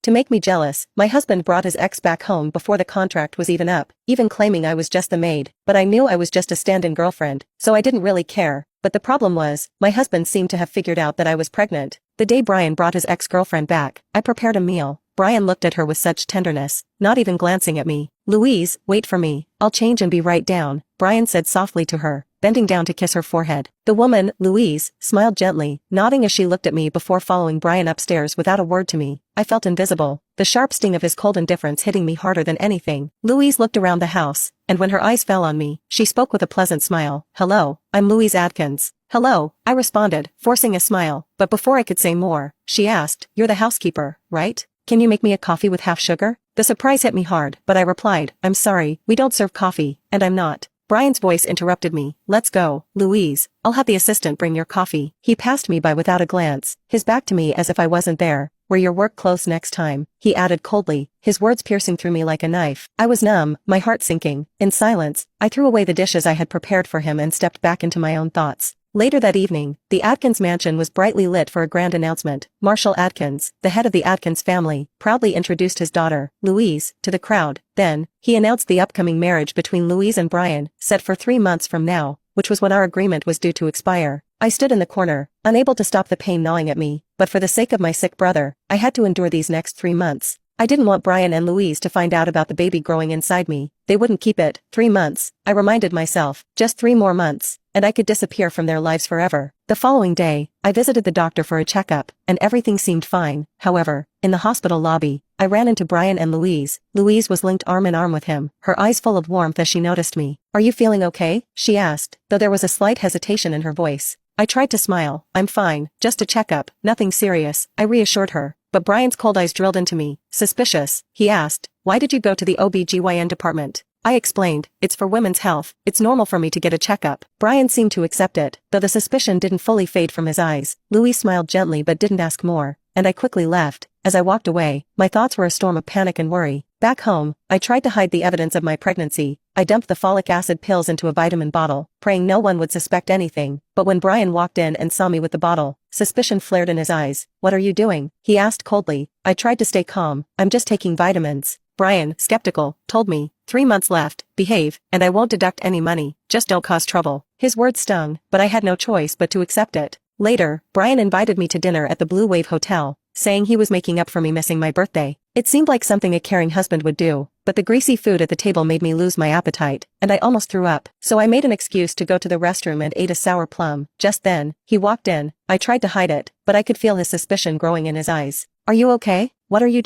To make me jealous, my husband brought his ex back home before the contract was even up, even claiming I was just the maid, but I knew I was just a stand-in girlfriend, so I didn't really care. But the problem was, my husband seemed to have figured out that I was pregnant. The day Brian brought his ex-girlfriend back, I prepared a meal. Brian looked at her with such tenderness, not even glancing at me. "Louise, wait for me, I'll change and be right down," Brian said softly to her, bending down to kiss her forehead. The woman, Louise, smiled gently, nodding as she looked at me before following Brian upstairs without a word to me. I felt invisible, the sharp sting of his cold indifference hitting me harder than anything. Louise looked around the house, and when her eyes fell on me, she spoke with a pleasant smile. "Hello, I'm Louise Adkins." "Hello," I responded, forcing a smile, but before I could say more, she asked, "You're the housekeeper, right? Can you make me a coffee with half sugar?" The surprise hit me hard, but I replied, "I'm sorry, we don't serve coffee, and I'm not." Brian's voice interrupted me. "Let's go, Louise, I'll have the assistant bring your coffee." He passed me by without a glance, his back to me as if I wasn't there. "Wear your work clothes next time," he added coldly, his words piercing through me like a knife. I was numb, my heart sinking. In silence, I threw away the dishes I had prepared for him and stepped back into my own thoughts. Later that evening, the Adkins mansion was brightly lit for a grand announcement. Marshall Adkins, the head of the Adkins family, proudly introduced his daughter, Louise, to the crowd. Then, he announced the upcoming marriage between Louise and Brian, set for 3 months from now, which was when our agreement was due to expire. I stood in the corner, unable to stop the pain gnawing at me, but for the sake of my sick brother, I had to endure these next 3 months. I didn't want Brian and Louise to find out about the baby growing inside me. They wouldn't keep it. 3 months, I reminded myself, just 3 more months, and I could disappear from their lives forever. The following day, I visited the doctor for a checkup, and everything seemed fine. However, in the hospital lobby, I ran into Brian and Louise. Louise was linked arm in arm with him, her eyes full of warmth as she noticed me. "Are you feeling okay?" she asked, though there was a slight hesitation in her voice. I tried to smile. "I'm fine, just a checkup, nothing serious," I reassured her. But Brian's cold eyes drilled into me. "Suspicious?" he asked. "Why did you go to the OB/GYN department?" I explained, "It's for women's health, it's normal for me to get a checkup." Brian seemed to accept it, though the suspicion didn't fully fade from his eyes. Louise smiled gently but didn't ask more, and I quickly left. As I walked away, my thoughts were a storm of panic and worry. Back home, I tried to hide the evidence of my pregnancy. I dumped the folic acid pills into a vitamin bottle, praying no one would suspect anything. But when Brian walked in and saw me with the bottle, suspicion flared in his eyes. "What are you doing?" he asked coldly. I tried to stay calm. "I'm just taking vitamins." Brian, skeptical, told me, 3 months left, behave, and I won't deduct any money, just don't cause trouble." His words stung, but I had no choice but to accept it. Later, Brian invited me to dinner at the Blue Wave Hotel, saying he was making up for me missing my birthday. It seemed like something a caring husband would do, but the greasy food at the table made me lose my appetite, and I almost threw up. So I made an excuse to go to the restroom and ate a sour plum. Just then, he walked in. I tried to hide it, but I could feel his suspicion growing in his eyes. "Are you okay? What are you